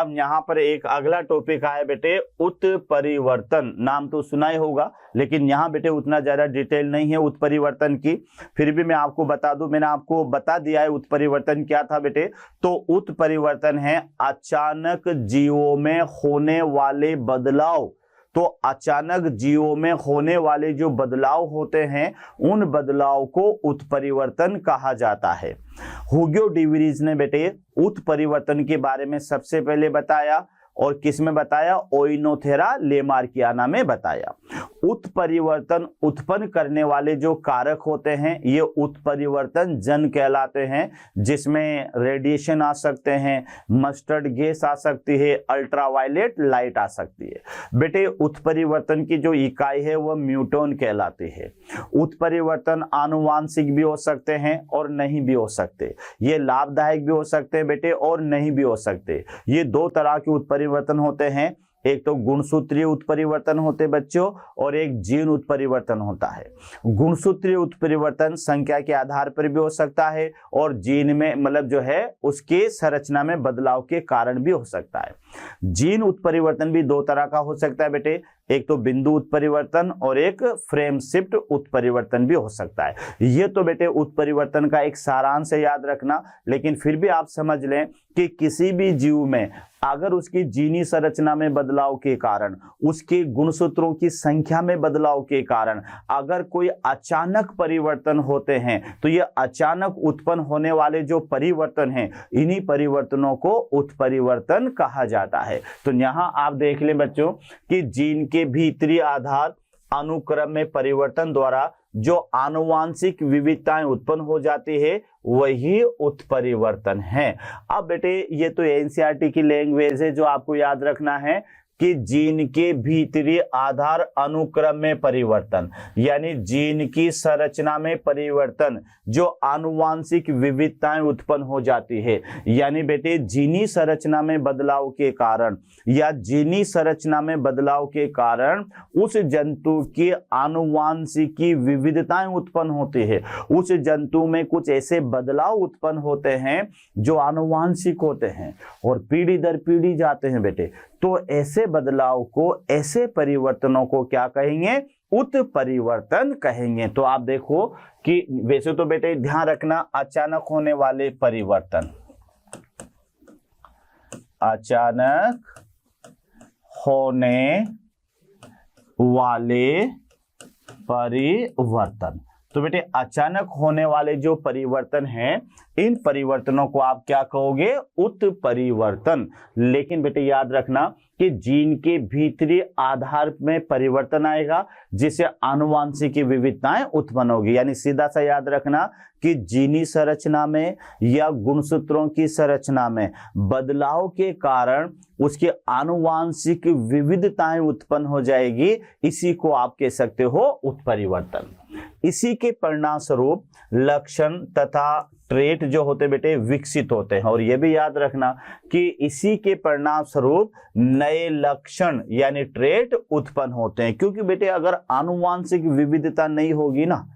अब यहाँ पर एक अगला टॉपिक आया बेटे उत्परिवर्तन। नाम तो सुना ही होगा, लेकिन यहाँ बेटे उतना ज्यादा डिटेल नहीं है उत्परिवर्तन की, फिर भी मैं आपको बता दूं, मैंने आपको बता दिया है उत्परिवर्तन क्या था बेटे। तो उत्परिवर्तन है अचानक जीवों में होने वाले बदलाव। तो अचानक जीवों में होने वाले जो बदलाव होते हैं, उन बदलाव को उत्परिवर्तन कहा जाता है। ह्यूगो डी व्रीज ने बेटे उत्परिवर्तन के बारे में सबसे पहले बताया, और किस में बताया? ओइनोथेरा लेमार्कियाना में बताया। उत्परिवर्तन उत्पन्न करने वाले जो कारक होते हैं, ये उत्परिवर्तन जन कहलाते हैं, जिसमें रेडिएशन आ सकते हैं, मस्टर्ड गैस आ सकती है, अल्ट्रावायलेट लाइट आ सकती है। बेटे उत्परिवर्तन की जो इकाई है वह न्यूटन कहलाती है। उत्परिवर्तन आनुवांशिक भी हो सकते हैं और नहीं भी हो सकते, ये लाभदायक भी हो सकते हैं बेटे और नहीं भी हो सकते। ये दो तरह के उत्परिवर्तन होते हैं, एक तो गुणसूत्रीय उत्परिवर्तन होते बच्चों, और एक जीन उत्परिवर्तन होता है। गुणसूत्रीय उत्परिवर्तन संख्या के आधार पर भी हो सकता है, और जीन में मतलब जो है उसके संरचना में बदलाव के कारण भी हो सकता है। जीन उत्परिवर्तन भी दो तरह का हो सकता है बेटे, एक तो बिंदु उत्परिवर्तन और एक फ्रेम शिफ्ट उत्परिवर्तन भी हो सकता है। ये तो बेटे उत्परिवर्तन का एक सारांश है, याद रखना, लेकिन फिर भी आप समझ लें कि किसी भी जीव में अगर उसकी जीनी संरचना में बदलाव के कारण, उसके गुणसूत्रों की संख्या में बदलाव के कारण अगर कोई अचानक परिवर्तन होते हैं, तो ये अचानक उत्पन्न होने वाले जो परिवर्तन हैं, इन्हीं परिवर्तनों को उत्परिवर्तन कहा जाता है। तो यहाँ आप देख लें बच्चों कि जीन के भीतरी आधार अनुक्रम में परिवर्तन द्वारा जो आनुवांशिक विविधताएं उत्पन्न हो जाती है, वही उत्परिवर्तन है। अब बेटे ये तो एनसीईआरटी की लैंग्वेज है जो आपको याद रखना है कि जीन के भीतरी आधार अनुक्रम में परिवर्तन, यानी जीन की संरचना में परिवर्तन, जो आनुवांशिक विविधताएं उत्पन्न हो जाती है, यानी बेटे जीनी संरचना में बदलाव के कारण या जीनी संरचना में बदलाव के कारण उस जंतु की आनुवांशिक विविधताएं उत्पन्न होती है। उस जंतु में कुछ ऐसे बदलाव उत्पन्न होते हैं जो आनुवांशिक होते हैं और पीढ़ी दर पीढ़ी जाते हैं बेटे। तो ऐसे बदलाव को, ऐसे परिवर्तनों को क्या कहेंगे? उत्परिवर्तन कहेंगे। तो आप देखो कि वैसे तो बेटे ध्यान रखना, अचानक होने वाले परिवर्तन, अचानक होने वाले परिवर्तन, तो बेटे अचानक होने वाले जो परिवर्तन हैं, इन परिवर्तनों को आप क्या कहोगे? उत्परिवर्तन। लेकिन बेटे याद रखना कि जीन के भीतरी आधार में परिवर्तन आएगा, जिससे आनुवांशिक विविधताएं उत्पन्न होगी। यानी सीधा सा याद रखना कि जीनी संरचना में या गुणसूत्रों की संरचना में बदलाव के कारण उसकी आनुवांशिक विविधताएं उत्पन्न हो जाएगी, इसी को आप कह सकते हो उत्परिवर्तन। इसी के परिणाम स्वरूप लक्षण तथा ट्रेट जो होते बेटे विकसित होते हैं, और यह भी याद रखना कि इसी के परिणाम स्वरूप नए लक्षण यानी ट्रेट उत्पन्न होते हैं। क्योंकि बेटे अगर आनुवांशिक विविधता नहीं होगी ना,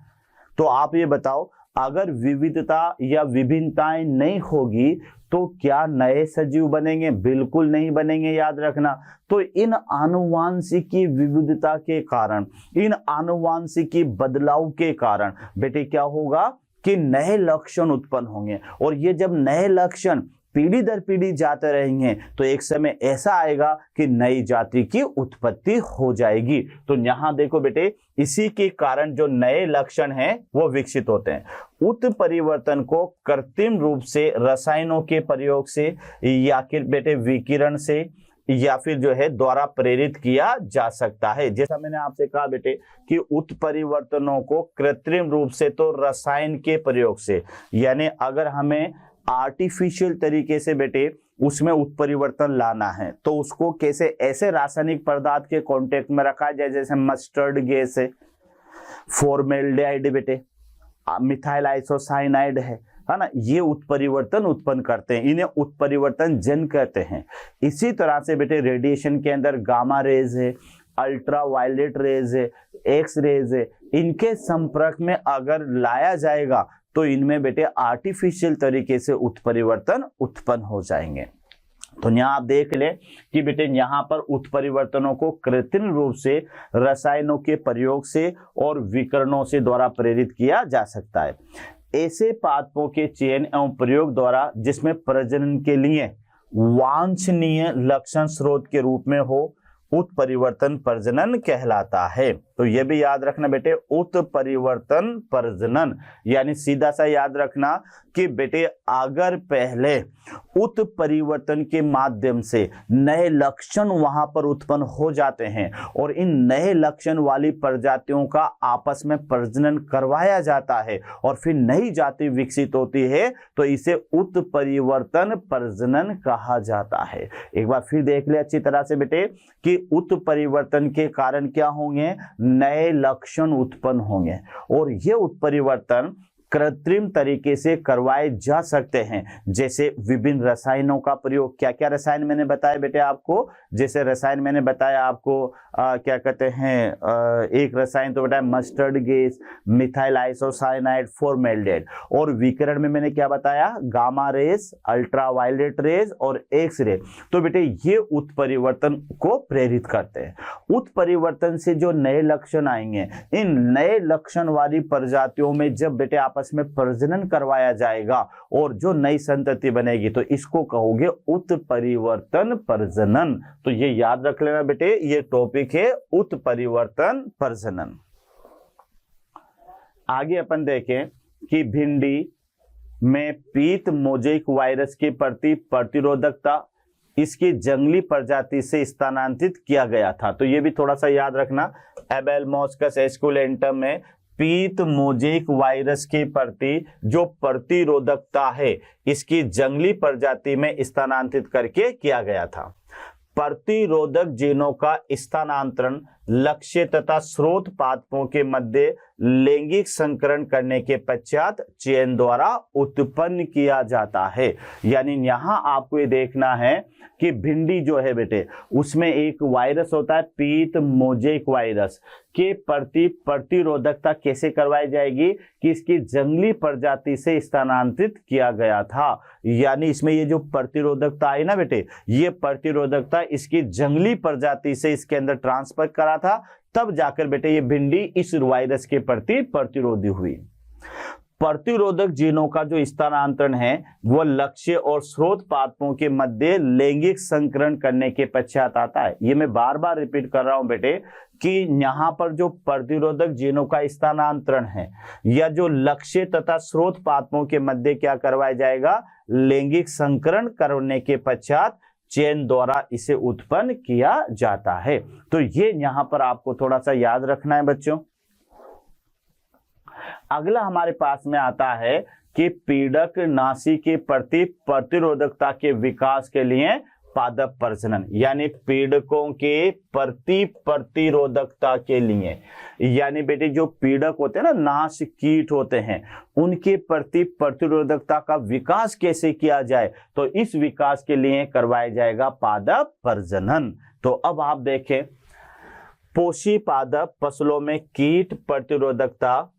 तो आप ये बताओ, अगर विविधता या विभिन्नताएं नहीं होगी तो क्या नए सजीव बनेंगे? बिल्कुल नहीं बनेंगे, याद रखना। तो इन आनुवांशिकी विविधता के कारण, इन आनुवांशिकी बदलाव के कारण बेटे क्या होगा कि नए लक्षण उत्पन्न होंगे, और ये जब नए लक्षण पीढ़ी दर पीढ़ी जाते रहेंगे तो एक समय ऐसा आएगा कि नई जाति की उत्पत्ति हो जाएगी। तो यहाँ देखो बेटे, इसी के कारण जो नए लक्षण हैं वो विकसित होते हैं। उत्परिवर्तन को कृत्रिम रूप से रसायनों के प्रयोग से या फिर बेटे विकिरण से या फिर जो है द्वारा प्रेरित किया जा सकता है। जैसा मैंने आपसे कहा बेटे कि उत्परिवर्तनों को कृत्रिम रूप से तो रसायन के प्रयोग से, यानी अगर हमें आर्टिफिशियल तरीके से बेटे उसमें उत्परिवर्तन लाना है तो उसको कैसे, ऐसे रासायनिक पदार्थ के कांटेक्ट में रखा जाए जैसे मस्टर्ड गैस है, फॉर्मेल्डिहाइड बेटे, मिथाइल आइसोसाइनाइड है ना, ये उत्परिवर्तन उत्पन्न करते हैं, इन्हें उत्परिवर्तन जन कहते हैं। इसी तरह से बेटे रेडिएशन के अंदर गामा रेज है, अल्ट्रावायलेट रेज है, एक्स रेज है, इनके संपर्क में अगर लाया जाएगा तो इनमें बेटे आर्टिफिशियल तरीके से उत्परिवर्तन उत्पन्न हो जाएंगे। तो यहाँ आप देख लें कि बेटे यहाँ पर उत्परिवर्तनों को कृत्रिम रूप से रसायनों के प्रयोग से और विकरणों से द्वारा प्रेरित किया जा सकता है। ऐसे पादपों के चयन एवं प्रयोग द्वारा जिसमें प्रजनन के लिए वांछनीय लक्षण स्रोत के रूप में हो, उत्परिवर्तन प्रजनन कहलाता है। तो ये भी याद रखना बेटे, उत्परिवर्तन प्रजनन यानी सीधा सा याद रखना कि बेटे अगर पहले उत्परिवर्तन के माध्यम से नए लक्षण वहां पर उत्पन्न हो जाते हैं और इन नए लक्षण वाली प्रजातियों का आपस में प्रजनन करवाया जाता है और फिर नई जाति विकसित होती है, तो इसे उत्परिवर्तन प्रजनन कहा जाता है। एक बार फिर देख ले अच्छी तरह से बेटे कि उत्परिवर्तन के कारण क्या होंगे, नए लक्षण उत्पन्न होंगे और ये उत्परिवर्तन कृत्रिम तरीके से करवाए जा सकते हैं, जैसे विभिन्न रसायनों का प्रयोग। क्या क्या रसायन मैंने बताया बेटे आपको, जैसे रसायन मैंने बताया आपको क्या कहते हैं, एक रसायन तो बेटा मस्टर्ड गैस, मिथाइल आइसोसाइनाइड, फॉर्मेल्डेहाइड, और विकिरण में मैंने क्या बताया, गामा रेस, अल्ट्रावायलेट रेस और एक्स रे। तो बेटे ये उत्परिवर्तन को प्रेरित करते हैं। उत्परिवर्तन से जो नए लक्षण आएंगे, इन नए लक्षण वाली प्रजातियों में जब बेटे आपस में प्रजनन करवाया जाएगा और जो नई संतति बनेगी, तो इसको कहोगे उत्परिवर्तन प्रजनन। तो ये याद रख लेना बेटे, ये टॉपिक है उत्परिवर्तन प्रजनन। आगे अपन देखें कि भिंडी में पीत मोजेक वायरस के प्रति प्रतिरोधकता इसकी जंगली प्रजाति से स्थानांतरित किया गया था। तो ये भी थोड़ा सा याद रखना, एबेलमोस्कस एस्कुलेंटम में पीत मोजेक वायरस के प्रति जो प्रतिरोधकता है इसकी जंगली प्रजाति में स्थानांतरित करके किया गया था। प्रतिरोधक जीनों का स्थानांतरण लक्ष्य तथा स्रोत पादपों के मध्य लैंगिक संकरण करने के पश्चात चयन द्वारा उत्पन्न किया जाता है। यानी यहां आपको ये देखना है कि भिंडी जो है बेटे, उसमें एक वायरस होता है पीत मोजेक वायरस के प्रति प्रतिरोधकता कैसे करवाई जाएगी कि इसकी जंगली प्रजाति से स्थानांतरित किया गया था। यानी इसमें ये जो प्रतिरोधकता आई ना बेटे, ये प्रतिरोधकता इसकी जंगली प्रजाति से इसके अंदर ट्रांसफर करा था, तब जाकर बेटे ये भिंडी इस वायरस के प्रति प्रतिरोधी हुई। प्रतिरोधक जीनों का जो स्थानांतरण है वो लक्ष्य और स्रोत पादपों के मध्य लैंगिक संकरण करने के पश्चात आता है। ये मैं बार बार रिपीट कर रहा हूं बेटे कि यहाँ पर जो प्रतिरोधक जीनों का स्थानांतरण है या जो लक्ष्य तथा स्रोत पादपों के मध्य क्या करवाया जाएगा, लैंगिक संकरण करने के पश्चात चयन द्वारा इसे उत्पन्न किया जाता है। तो ये यहां पर आपको थोड़ा सा याद रखना है बच्चों। अगला हमारे पास में आता है कि पीड़क नासी के प्रति प्रतिरोधकता के विकास के लिए पादप प्रजनन, यानी पीड़कों के प्रति प्रतिरोधकता के लिए, यानी बेटे जो पीड़क होते हैं ना, नाश कीट होते हैं, उनके प्रति प्रतिरोधकता का विकास कैसे किया जाए, तो इस विकास के लिए करवाया जाएगा पादप प्रजनन। तो अब आप देखें, पोषी पादप फसलों में कीट प्रतिरोधकता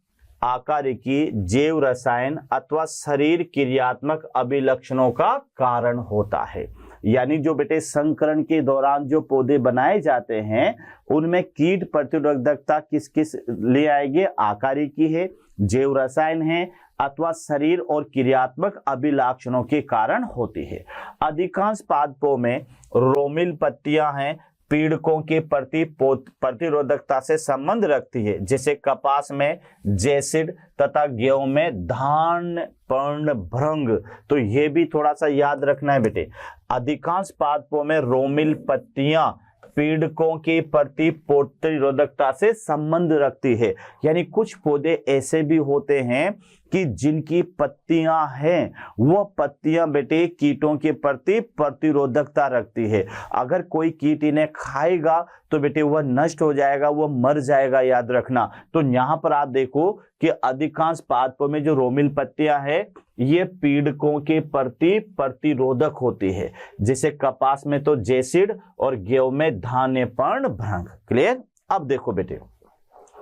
आकारिकी, जैव रसायन अथवा शरीर क्रियात्मक अभिलक्षणों का कारण होता है। यानी जो बेटे संकरण के दौरान जो पौधे बनाए जाते हैं उनमें कीट प्रतिरोधकता किस किस ले आएंगे, आकारिकी है, जैव रसायन है अथवा शरीर और क्रियात्मक अभिलक्षणों के कारण होती है। अधिकांश पादपों में रोमिल पत्तियां हैं, पीड़कों के प्रति प्रतिरोधकता से संबंध रखती है, जैसे कपास में जैसिड तथा गेहूं में धान पर्ण भृंग। तो ये भी थोड़ा सा याद रखना है बेटे, अधिकांश पादपों में रोमिल पत्तियां पीड़कों के प्रति प्रतिरोधकता से संबंध रखती है। यानी कुछ पौधे ऐसे भी होते हैं कि जिनकी पत्तियां हैं वह पत्तियां बेटे कीटों के प्रति प्रतिरोधकता रखती है। अगर कोई कीट इन्हें खाएगा तो बेटे वह नष्ट हो जाएगा, वह मर जाएगा, याद रखना। तो यहाँ पर आप देखो कि अधिकांश पादपों में जो रोमिल पत्तियां हैं ये पीड़कों के प्रति प्रतिरोधक होती है, जैसे कपास में तो जैसिड और गेहूं में धान्य पर्ण भृंग। क्लियर। अब देखो बेटे,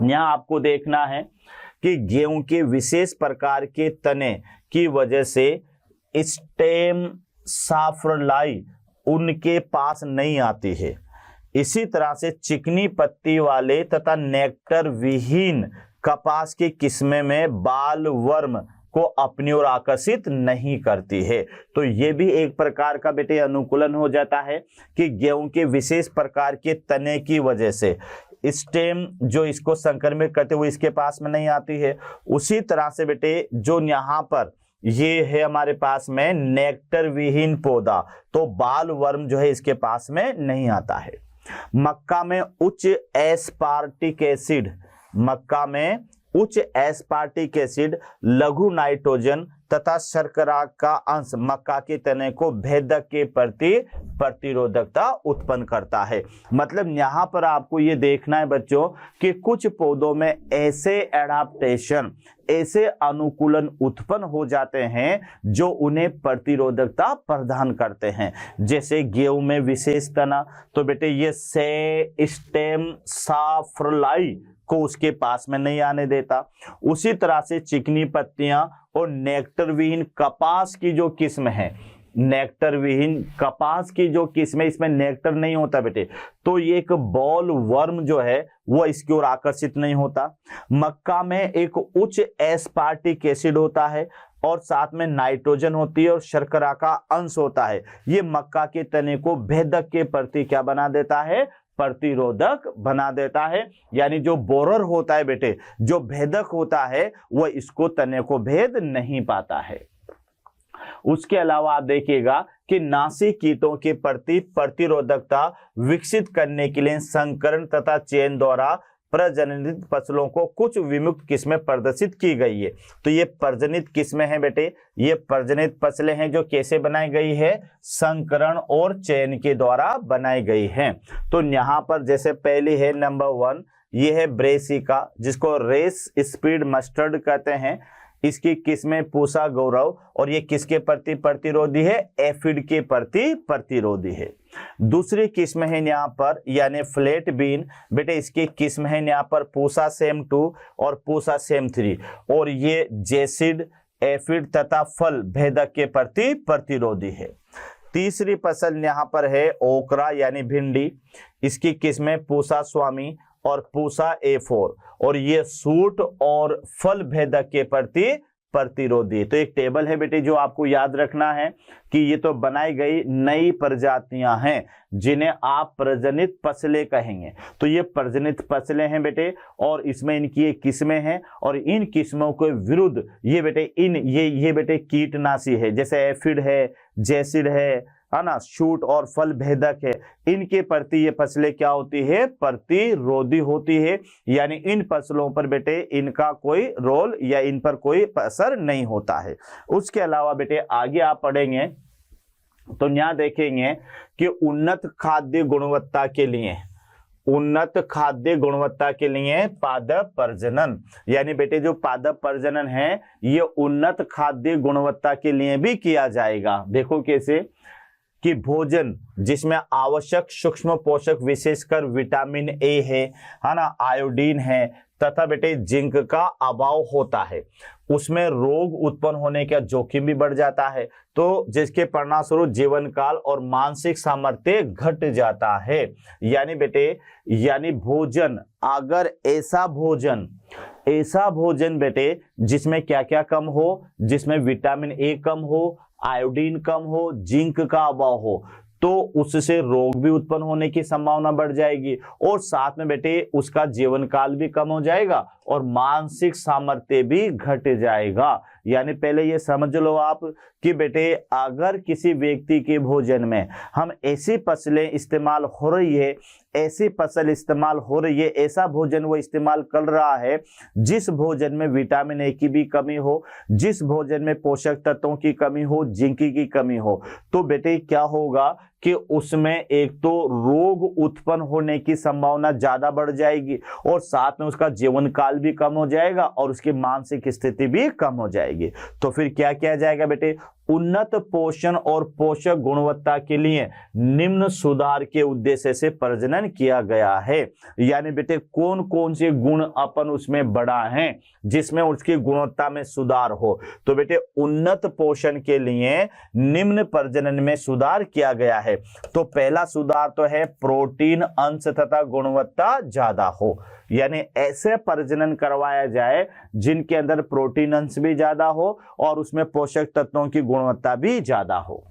यहाँ आपको देखना है कि गेहूं के विशेष प्रकार के तने की वजह से स्टेम साफ्रलाई उनके पास नहीं आती है। इसी तरह से चिकनी पत्ती वाले तथा नेक्टर विहीन कपास की किस्में में बाल वर्म को अपनी ओर आकर्षित नहीं करती है। तो ये भी एक प्रकार का बेटे अनुकूलन हो जाता है कि गेहूं के विशेष प्रकार के तने की वजह से स्टेम जो इसको संक्रमित करते हुए इसके पास में नहीं आती है। उसी तरह से बेटे जो यहाँ पर ये है हमारे पास में नेक्टर विहीन पौधा, तो बाल वर्म जो है इसके पास में नहीं आता है। मक्का में उच्च एस्पार्टिक एसिड, मक्का में उच्च एस्पार्टिक एसिड, लघु नाइट्रोजन तथा शर्करा का अंश मक्का के तने को भेदक के प्रति प्रतिरोधकता उत्पन्न करता है। मतलब यहाँ पर आपको ये देखना है बच्चों कि कुछ पौधों में ऐसे एडाप्टेशन, ऐसे अनुकूलन उत्पन्न हो जाते हैं जो उन्हें प्रतिरोधकता प्रदान करते हैं। जैसे गेहूं में विशेष तना, तो बेटे ये से स्टेम साफ्रलाई को उसके पास में नहीं आने देता। उसी तरह से चिकनी पत्तियां और नेक्टर विहीन कपास की जो किस्म है, नेक्टर विहीन कपास की जो किस्म है इसमें नेक्टर नहीं होता बेटे, तो ये एक बॉल वर्म जो है वो इसकी ओर आकर्षित नहीं होता। मक्का में एक उच्च एस्पार्टिक एसिड होता है और साथ में नाइट्रोजन होती है और शर्करा का अंश होता है। ये मक्का के तने को भेदक के प्रति क्या बना देता है, प्रतिरोधक बना देता है। यानी जो बोरर होता है बेटे, जो भेदक होता है, वह इसको तने को भेद नहीं पाता है। उसके अलावा आप देखिएगा कि नासी कीटों के प्रति प्रतिरोधकता विकसित करने के लिए संकरण तथा चयन द्वारा प्रजनित फसलों को कुछ विमुक्त किस्में प्रदर्शित की गई है। तो ये प्रजनित किस्में हैं बेटे, ये प्रजनित फसलें हैं जो कैसे बनाई गई है, संकरण और चयन के द्वारा बनाई गई हैं। तो यहाँ पर जैसे पहली है नंबर 1, ये है ब्रेसिका जिसको रेस स्पीड मस्टर्ड कहते हैं। इसकी किस्में पूसा गौरव और ये किसके प्रति प्रतिरोधी है, एफिड के प्रति प्रतिरोधी है। दूसरी किस्म है यहाँ पर यानी फ्लैट बीन, बेटे इसकी किस्म है यहाँ पर पूसा सेम 2 और पूसा सेम 3 और ये जेसिड, एफिड तथा फल भेदक के प्रति प्रतिरोधी है। तीसरी फसल यहाँ पर है ओकरा यानी भिंडी, इसकी किस्में पूसा स्वामी और पूसा A4 और ये सूट और फल भेदक के प्रति प्रतिरोधी। तो एक टेबल है बेटे जो आपको याद रखना है कि ये तो बनाई गई नई प्रजातियां हैं जिन्हें आप प्रजनित फसलें कहेंगे। तो ये प्रजनित फसलें हैं बेटे और इसमें इनकी एक किस्में हैं और इन किस्मों के विरुद्ध ये बेटे ये बेटे कीटनाशी है, जैसे एफिड है, जेसिड है ना, शूट और फल भेदक है। इनके प्रति ये फसलें क्या होती है, प्रतिरोधी होती है। यानी इन फसलों पर बेटे इनका कोई रोल या इन पर कोई असर नहीं होता है। उसके अलावा बेटे आगे आप पढ़ेंगे तो यहाँ देखेंगे कि उन्नत खाद्य गुणवत्ता के लिए, उन्नत खाद्य गुणवत्ता के लिए पादप प्रजनन, यानी बेटे जो पादप प्रजनन है ये उन्नत खाद्य गुणवत्ता के लिए भी किया जाएगा। देखो कैसे कि भोजन जिसमें आवश्यक सूक्ष्म पोषक विशेषकर विटामिन ए है ना, आयोडीन है तथा बेटे जिंक का अभाव होता है, उसमें रोग उत्पन्न होने का जोखिम भी बढ़ जाता है। तो जिसके परिणामस्वरूप जीवन काल और मानसिक सामर्थ्य घट जाता है। यानी बेटे यानी भोजन, अगर ऐसा भोजन बेटे जिसमें क्या क्या कम हो, जिसमें विटामिन ए कम हो, आयोडीन कम हो, जिंक का अभाव हो, तो उससे रोग भी उत्पन्न होने की संभावना बढ़ जाएगी और साथ में बेटे उसका जीवन काल भी कम हो जाएगा और मानसिक सामर्थ्य भी घट जाएगा। यानी पहले ये समझ लो आप कि बेटे अगर किसी व्यक्ति के भोजन में हम ऐसी फसलें इस्तेमाल हो रही है, ऐसी फसल इस्तेमाल हो रही है, ऐसा भोजन वो इस्तेमाल कर रहा है जिस भोजन में विटामिन ए की भी कमी हो, जिस भोजन में पोषक तत्वों की कमी हो, जिंक की कमी हो, तो बेटे क्या होगा कि उसमें एक तो रोग उत्पन्न होने की संभावना ज्यादा बढ़ जाएगी और साथ में उसका जीवन काल भी कम हो जाएगा और उसकी मानसिक स्थिति भी कम हो जाएगी। तो फिर क्या किया जाएगा बेटे, उन्नत पोषण और पोषक गुणवत्ता के लिए निम्न सुधार के उद्देश्य से प्रजनन किया गया है। यानी बेटे कौन कौन से गुण अपन उसमें बढ़ा है जिसमें उसकी गुणवत्ता में सुधार हो, तो बेटे उन्नत पोषण के लिए निम्न प्रजनन में सुधार किया गया है। तो पहला सुधार तो है प्रोटीन अंश तथा गुणवत्ता ज्यादा हो, यानी ऐसे प्रजनन करवाया जाए जिनके अंदर प्रोटीन अंश भी ज्यादा हो और उसमें पोषक तत्वों की गुणवत्ता भी ज्यादा हो।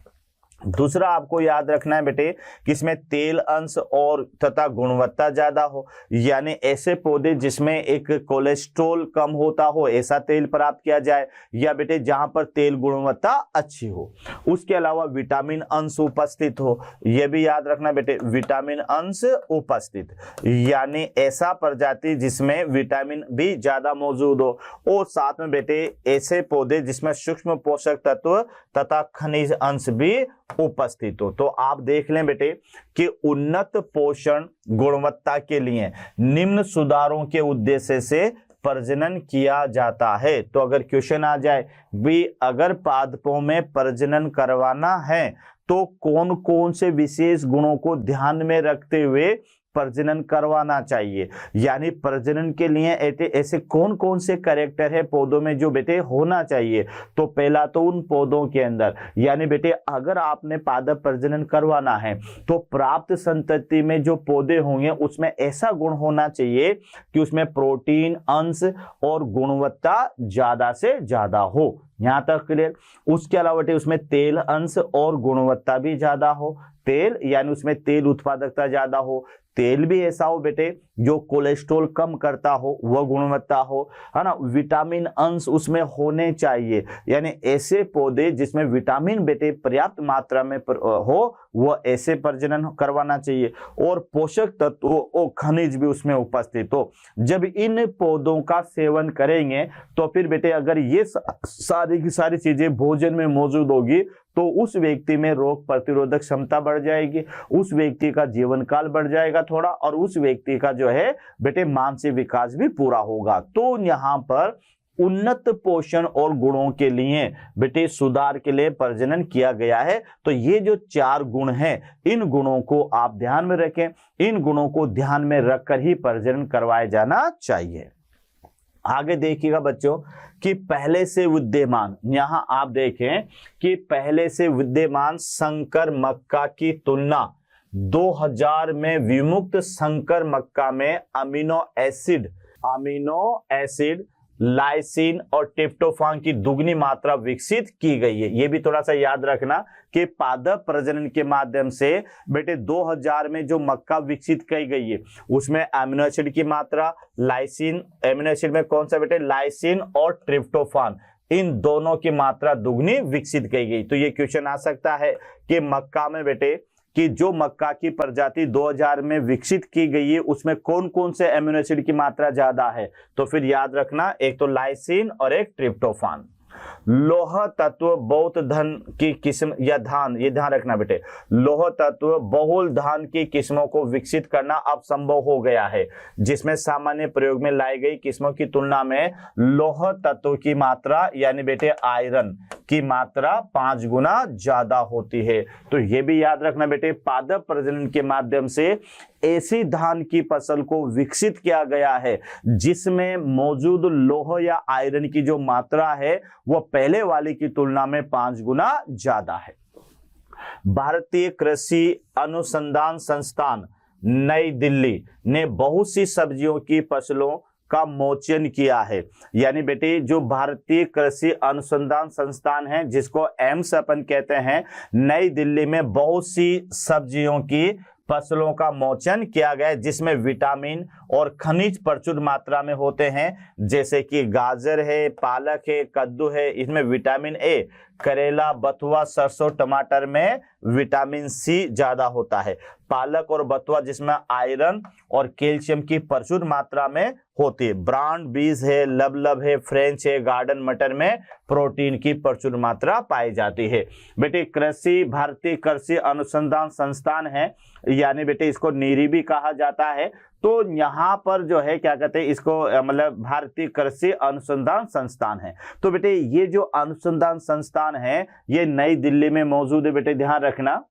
दूसरा आपको याद रखना है बेटे कि इसमें तेल अंश और तथा गुणवत्ता ज्यादा हो, यानी ऐसे पौधे जिसमें एक कोलेस्ट्रॉल कम होता हो ऐसा तेल प्राप्त किया जाए, या बेटे जहां पर तेल गुणवत्ता अच्छी हो। उसके अलावा विटामिन अंश उपस्थित हो, यह भी याद रखना बेटे, विटामिन अंश उपस्थित, यानी ऐसा प्रजाति जिसमें विटामिन भी ज्यादा मौजूद हो। और साथ में बेटे ऐसे पौधे जिसमें सूक्ष्म पोषक तत्व तथा खनिज अंश भी उपस्थित हो। तो आप देख लें बेटे कि उन्नत पोषण गुणवत्ता के लिए निम्न सुधारों के उद्देश्य से प्रजनन किया जाता है। तो अगर क्वेश्चन आ जाए भी अगर पादपों में प्रजनन करवाना है तो कौन कौन से विशेष गुणों को ध्यान में रखते हुए प्रजनन करवाना चाहिए, यानी प्रजनन के लिए ऐसे कौन कौन से कैरेक्टर है पौधों में जो बेटे होना चाहिए। तो पहला तो उन पौधों के अंदर, यानी बेटे अगर आपने पादप प्रजनन करवाना है तो प्राप्त संतति में जो पौधे होंगे उसमें ऐसा गुण होना चाहिए कि उसमें प्रोटीन अंश और गुणवत्ता ज्यादा से ज्यादा हो। यहां तक क्लियर। उसके अलावा बेटे उसमें तेल अंश और गुणवत्ता भी ज्यादा हो, तेल यानी उसमें तेल उत्पादकता ज्यादा हो, तेल भी ऐसा हो बेटे जो कोलेस्ट्रॉल कम करता हो, वह गुणवत्ता हो, है ना। विटामिन अंश उसमें होने चाहिए, यानी ऐसे पौधे जिसमें विटामिन बेटे पर्याप्त मात्रा में हो वह ऐसे प्रजनन करवाना चाहिए। और पोषक तत्व और खनिज भी उसमें उपस्थित हो। जब इन पौधों का सेवन करेंगे तो फिर बेटे अगर ये सारी की सारी चीजें भोजन में मौजूद होगी तो उस व्यक्ति में रोग प्रतिरोधक क्षमता बढ़ जाएगी, उस व्यक्ति का जीवन काल बढ़ जाएगा थोड़ा, और उस व्यक्ति का जो है बेटे मानसिक विकास भी पूरा होगा। तो यहाँ पर उन्नत पोषण और गुणों के लिए बेटे सुधार के लिए प्रजनन किया गया है। तो ये जो 4 गुण हैं इन गुणों को आप ध्यान में रखें, इन गुणों को ध्यान में रखकर ही प्रजनन करवाया जाना चाहिए। आगे देखिएगा बच्चों कि पहले से विद्यमान, यहां आप देखें कि पहले से विद्यमान संकर मक्का की तुलना 2000 में विमुक्त संकर मक्का में अमीनो एसिड लाइसिन और ट्रिप्टोफान की दुगनी मात्रा विकसित की गई है। यह भी थोड़ा सा याद रखना कि पादप प्रजनन के माध्यम से बेटे 2000 में जो मक्का विकसित की गई है उसमें अमीनो एसिड की मात्रा, लाइसिन, अमीनो एसिड में कौन सा बेटे, लाइसिन और ट्रिप्टोफान, इन दोनों की मात्रा दुगनी विकसित की गई। तो ये क्वेश्चन आ सकता है कि मक्का में बेटे कि जो मक्का की प्रजाति 2000 में विकसित की गई है उसमें कौन कौन से अमीनो एसिड की मात्रा ज्यादा है। तो फिर याद रखना एक तो लाइसिन और एक ट्रिप्टोफान। लोह तत्व बहुत धन की किस्म या धान, ये ध्यान रखना बेटे, लोह तत्व बहुल धान की किस्मों को विकसित करना अब संभव हो गया है, जिसमें सामान्य प्रयोग में लाई गई किस्मों की तुलना में लोह तत्व की मात्रा यानी बेटे आयरन की मात्रा 5 गुना ज्यादा होती है। तो ये भी याद रखना बेटे, पादप प्रजनन के माध्यम से ऐसी धान की फसल को विकसित किया गया है जिसमें मौजूद लोह या आयरन की जो मात्रा है वह पहले वाली की तुलना में 5 गुना ज्यादा है। भारतीय कृषि अनुसंधान संस्थान नई दिल्ली ने बहुत सी सब्जियों की फसलों का मोचन किया है। यानी बेटे जो भारतीय कृषि अनुसंधान संस्थान है जिसको एम्स अपन कहते हैं, नई दिल्ली में बहुत सी सब्जियों की फसलों का मोचन किया गया है जिसमें विटामिन और खनिज प्रचुर मात्रा में होते हैं, जैसे कि गाजर है, पालक है, कद्दू है, इसमें विटामिन ए, करेला, बथुआ, सरसों, टमाटर में विटामिन सी ज्यादा होता है, पालक और बथुआ जिसमें आयरन और कैल्शियम की प्रचुर मात्रा में होती है, ब्रांड बीज है, लबलब है, फ्रेंच है, गार्डन मटर में प्रोटीन की प्रचुर मात्रा पाई जाती है। बेटे भारतीय कृषि अनुसंधान संस्थान है, यानी बेटे इसको नीरी भी कहा जाता है। तो यहाँ पर जो है क्या कहते हैं इसको मतलब भारतीय कृषि अनुसंधान संस्थान है। तो बेटे ये जो अनुसंधान संस्थान है ये नई दिल्ली में मौजूद है बेटे, ध्यान रखना,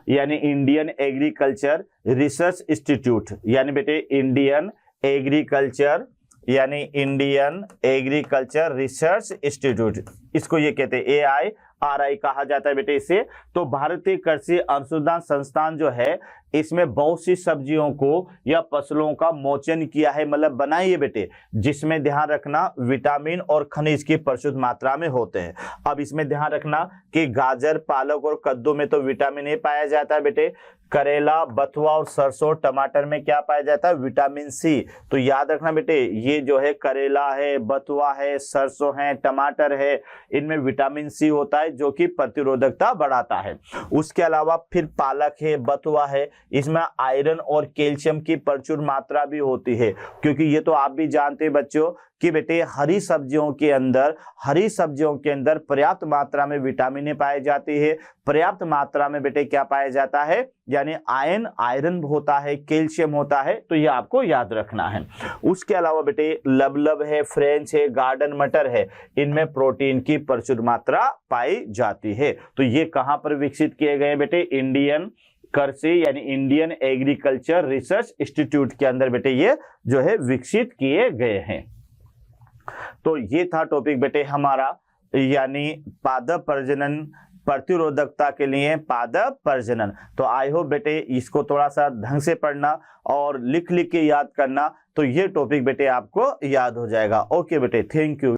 यानी इंडियन एग्रीकल्चर रिसर्च इंस्टीट्यूट, यानी बेटे इंडियन एग्रीकल्चर यानी इंडियन एग्रीकल्चर रिसर्च इंस्टीट्यूट, इसको ये कहते हैं AIRI कहा जाता है बेटे इसे। तो भारतीय कृषि अनुसंधान संस्थान जो है इसमें बहुत सी सब्जियों को या फसलों का मोचन किया है, मतलब बनाई है बेटे, जिसमें ध्यान रखना विटामिन और खनिज की प्रचुर मात्रा में होते हैं। अब इसमें ध्यान रखना कि गाजर, पालक और कद्दू में तो विटामिन ए पाया जाता है बेटे, करेला, बथुआ और सरसों टमाटर में क्या पाया जाता है, विटामिन सी। तो याद रखना बेटे ये जो है करेला है, बथुआ है, सरसों है, टमाटर है, इनमें विटामिन सी होता है जो कि प्रतिरोधकता बढ़ाता है। उसके अलावा फिर पालक है, बथुआ है, इसमें आयरन और कैल्शियम की प्रचुर मात्रा भी होती है, क्योंकि ये तो आप भी जानते हैं बच्चों कि बेटे हरी सब्जियों के अंदर पर्याप्त मात्रा में विटामिन ए पाई जाती है, पर्याप्त मात्रा में बेटे क्या पाया जाता है, यानी आयरन होता है, कैल्शियम होता है, तो ये आपको याद रखना है। उसके अलावा बेटे लबलब है, फ्रेंच है, गार्डन मटर है, इनमें प्रोटीन की प्रचुर मात्रा पाई जाती है। तो ये कहां पर विकसित किए गए बेटे, इंडियन कृषि यानी इंडियन एग्रीकल्चर रिसर्च इंस्टीट्यूट के अंदर बेटे ये जो है विकसित किए गए हैं। तो ये था टॉपिक बेटे हमारा, यानी पादप प्रजनन प्रतिरोधकता के लिए पादप प्रजनन। तो आई होप बेटे इसको थोड़ा सा ढंग से पढ़ना और लिख लिख के याद करना, तो ये टॉपिक बेटे आपको याद हो जाएगा। ओके बेटे, थैंक यू।